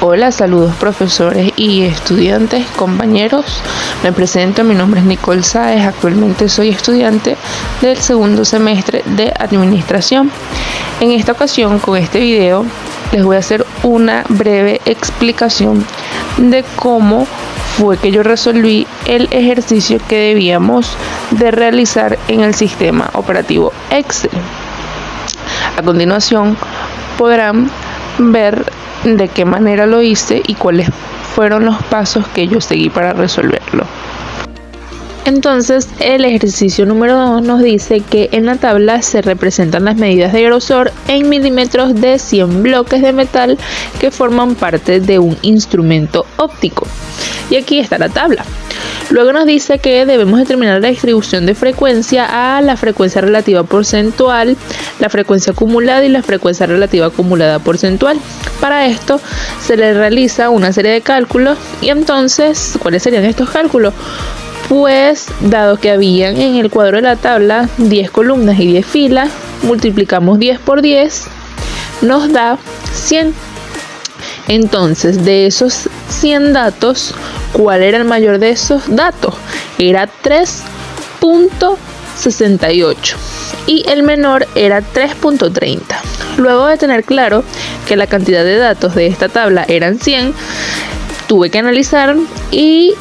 Hola, saludos profesores y estudiantes, compañeros. Me presento, mi nombre es Nicole Sáez, actualmente soy estudiante del segundo semestre de Administración. En esta ocasión, con este video, les voy a hacer una breve explicación de cómo fue que yo resolví el ejercicio que debíamos de realizar en el sistema operativo Excel. A continuación podrán ver de qué manera lo hice y cuáles fueron los pasos que yo seguí para resolverlo. Entonces, el ejercicio número 2 nos dice que en la tabla se representan las medidas de grosor en milímetros de 100 bloques de metal que forman parte de un instrumento óptico. Y aquí está la tabla. Luego nos dice que debemos determinar la distribución de frecuencia a la frecuencia relativa porcentual, la frecuencia acumulada y la frecuencia relativa acumulada porcentual. Para esto se le realiza una serie de cálculos y entonces, ¿cuáles serían estos cálculos? Pues, dado que habían en el cuadro de la tabla 10 columnas y 10 filas, multiplicamos 10 por 10, nos da 100. Entonces, de esos 100 datos, ¿cuál era el mayor de esos datos? Era 3.68 y el menor era 3.30. Luego de tener claro que la cantidad de datos de esta tabla eran 100, tuve que analizar y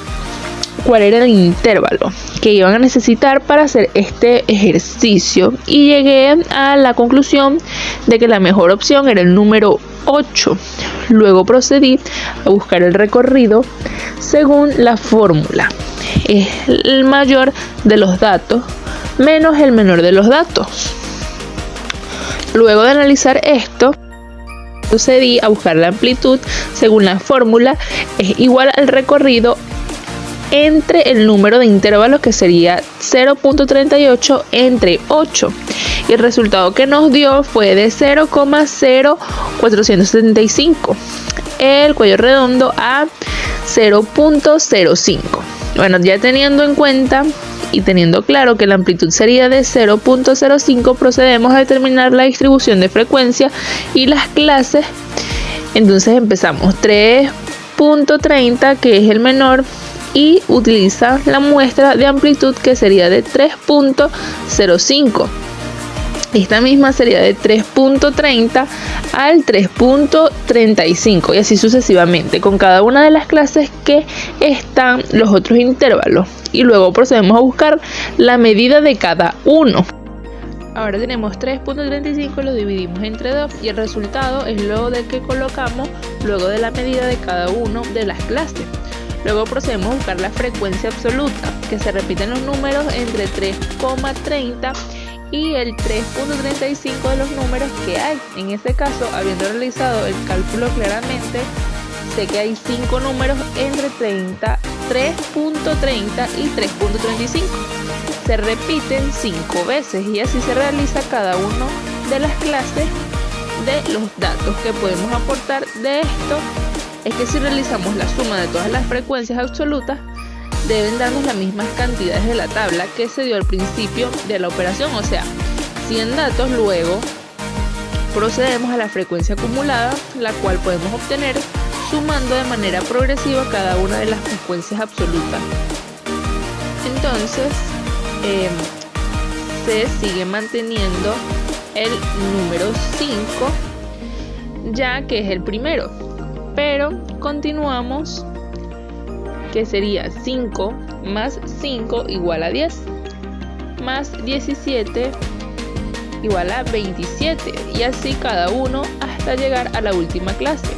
cuál era el intervalo que iban a necesitar para hacer este ejercicio y llegué a la conclusión de que la mejor opción era el número 8. Luego procedí a buscar el recorrido según la fórmula. Es el mayor de los datos menos el menor de los datos. Luego de analizar esto, procedí a buscar la amplitud según la fórmula. Es igual al recorrido entre el número de intervalos, que sería 0.38 entre 8. Y el resultado que nos dio fue de 0,0475. El cuello redondo a 0.05. Bueno, ya teniendo en cuenta y teniendo claro que la amplitud sería de 0.05, procedemos a determinar la distribución de frecuencia y las clases. Entonces empezamos 3.30, que es el menor, y utiliza la muestra de amplitud, que sería de 3.05. Esta misma sería de 3.30 al 3.35 y así sucesivamente con cada una de las clases que están los otros intervalos. Y luego procedemos a buscar la medida de cada uno. Ahora tenemos 3.35, lo dividimos entre 2 y el resultado es lo de que colocamos luego de la medida de cada uno de las clases. Luego procedemos a buscar la frecuencia absoluta, que se repiten los números entre 3,30 y el 3.35 de los números que hay. En este caso, habiendo realizado el cálculo claramente, sé que hay 5 números entre 3.30 y 3.35. Se repiten 5 veces y así se realiza cada uno de las clases de los datos que podemos aportar de esto. Es que si realizamos la suma de todas las frecuencias absolutas, deben darnos las mismas cantidades de la tabla que se dio al principio de la operación, o sea, 100 datos. Luego procedemos a la frecuencia acumulada, la cual podemos obtener sumando de manera progresiva cada una de las frecuencias absolutas. Entonces, se sigue manteniendo el número 5, ya que es el primero. Pero continuamos, que sería 5 más 5 igual a 10, más 17 igual a 27, y así cada uno hasta llegar a la última clase,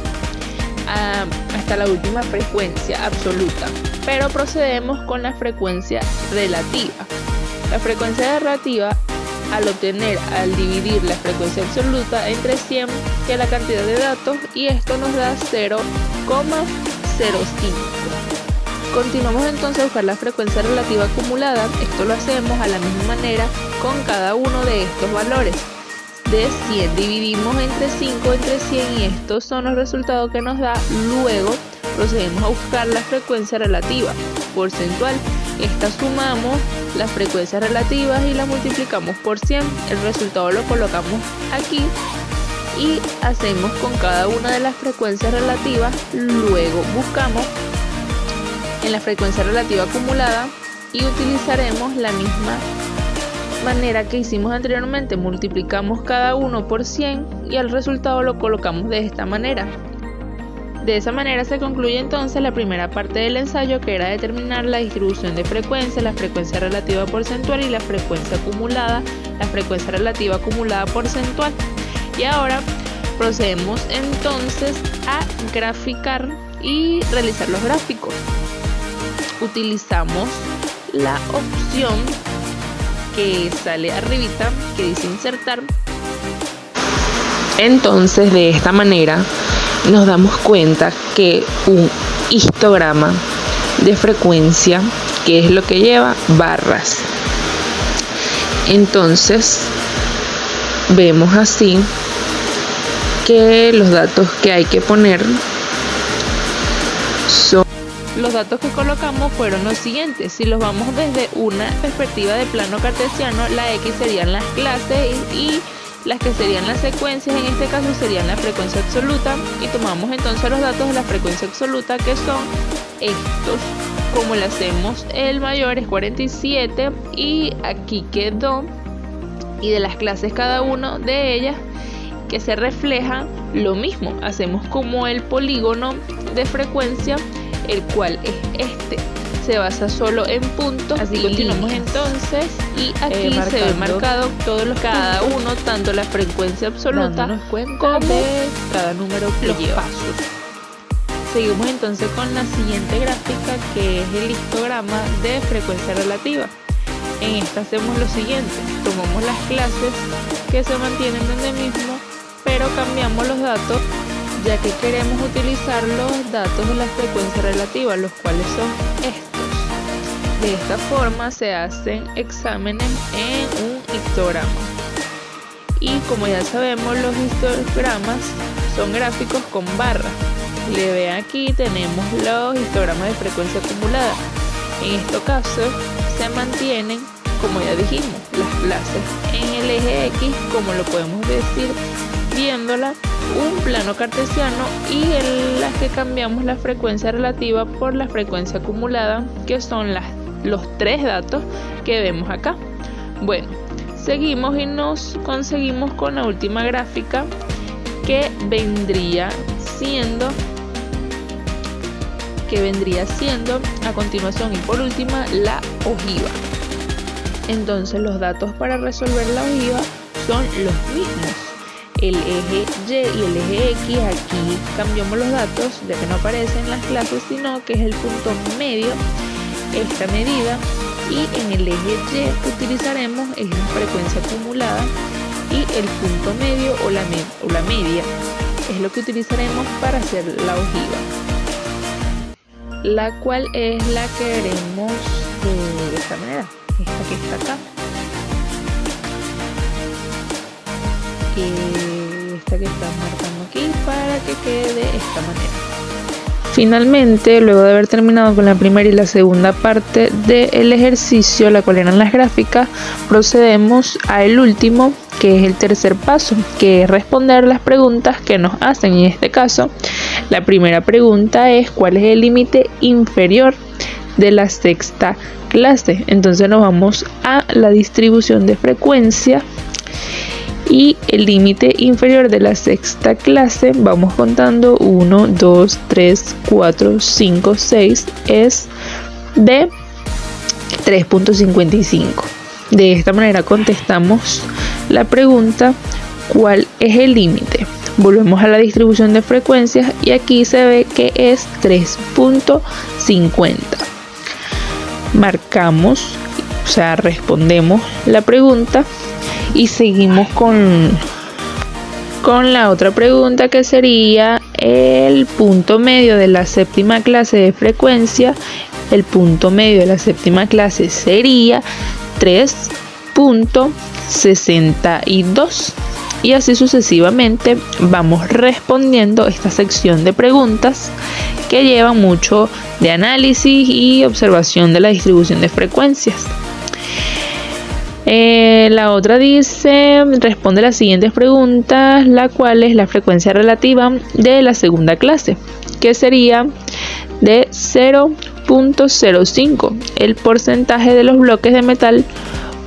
hasta la última frecuencia absoluta. Pero procedemos con la frecuencia relativa. La frecuencia relativa, al dividir la frecuencia absoluta entre 100, que es la cantidad de datos, y esto nos da 0,05. Continuamos entonces a buscar la frecuencia relativa acumulada. Esto lo hacemos a la misma manera con cada uno de estos valores. De 100 dividimos entre 5 entre 100 y estos son los resultados que nos da. Luego procedemos a buscar la frecuencia relativa porcentual. Esta sumamos las frecuencias relativas y las multiplicamos por 100. El resultado lo colocamos aquí y hacemos con cada una de las frecuencias relativas. Luego buscamos en la frecuencia relativa acumulada y utilizaremos la misma manera que hicimos anteriormente. Multiplicamos cada uno por 100 y el resultado lo colocamos de esta manera. De esa manera se concluye entonces la primera parte del ensayo, que era determinar la distribución de frecuencias, la frecuencia relativa porcentual y la frecuencia acumulada, la frecuencia relativa acumulada porcentual. Y ahora procedemos entonces a graficar y realizar los gráficos. Utilizamos la opción que sale arribita, que dice insertar. Entonces, de esta manera nos damos cuenta que un histograma de frecuencia, que es lo que lleva barras, entonces vemos así que los datos que hay que poner son... Los datos que colocamos fueron los siguientes. Si los vamos desde una perspectiva de plano cartesiano, la X serían las clases y las que serían las secuencias, en este caso serían la frecuencia absoluta, y tomamos entonces los datos de la frecuencia absoluta, que son estos. Como le hacemos, el mayor es 47 y aquí quedó, y de las clases cada uno de ellas que se refleja lo mismo. Hacemos como el polígono de frecuencia, el cual es este, se basa solo en puntos. Así continuamos entonces, y aquí se ve marcado todos los cada uno, tanto la frecuencia absoluta como de cada número que lleva. Pasos. Seguimos entonces con la siguiente gráfica, que es el histograma de frecuencia relativa. En esta hacemos lo siguiente: tomamos las clases que se mantienen donde mismo, pero cambiamos los datos, ya que queremos utilizar los datos de la frecuencia relativa, los cuales son estos. De esta forma se hacen exámenes en un histograma. Y como ya sabemos, los histogramas son gráficos con barras. Le ve aquí, tenemos los histogramas de frecuencia acumulada. En este caso se mantienen, como ya dijimos, las clases en el eje X, como lo podemos decir viéndola, un plano cartesiano, y en las que cambiamos la frecuencia relativa por la frecuencia acumulada, que son los tres datos que vemos acá. Bueno, seguimos y nos conseguimos con la última gráfica, que vendría siendo a continuación, y por última, la ojiva. Entonces los datos para resolver la ojiva son los mismos. El eje Y y el eje X, aquí cambiamos los datos, ya que no aparecen en las clases, sino que es el punto medio, esta medida, y en el eje Y utilizaremos la frecuencia acumulada, y el punto medio o la media es lo que utilizaremos para hacer la ojiva, la cual es la que veremos de esta manera, esta que está acá. Esta que está marcando aquí, para que quede de esta manera. Finalmente, luego de haber terminado con la primera y la segunda parte del ejercicio, la cual eran las gráficas, procedemos al último, que es el tercer paso, que es responder las preguntas que nos hacen. En este caso, la primera pregunta es: ¿cuál es el límite inferior de la sexta clase? Entonces nos vamos a la distribución de frecuencia, y el límite inferior de la sexta clase, vamos contando 1, 2, 3, 4, 5, 6, es de 3.55. De esta manera contestamos la pregunta: ¿cuál es el límite? Volvemos a la distribución de frecuencias y aquí se ve que es 3.50. Marcamos, o sea, respondemos la pregunta. Y seguimos con la otra pregunta, que sería el punto medio de la séptima clase de frecuencia. El punto medio de la séptima clase sería 3.62. Y así sucesivamente vamos respondiendo esta sección de preguntas, que llevan mucho de análisis y observación de la distribución de frecuencias. La otra dice, responde las siguientes preguntas, la cual es la frecuencia relativa de la segunda clase, que sería de 0.05, el porcentaje de los bloques de metal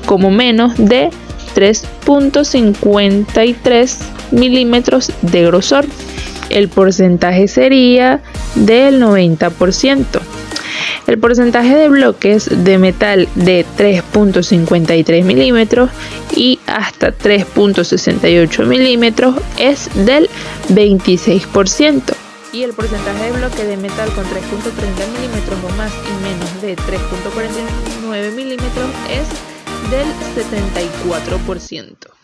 como menos de 3.53 milímetros de grosor. El porcentaje sería del 90%. El porcentaje de bloques de metal de 3.53 milímetros y hasta 3.68 milímetros es del 26%. Y el porcentaje de bloque de metal con 3.30 milímetros o más y menos de 3.49 milímetros es del 74%.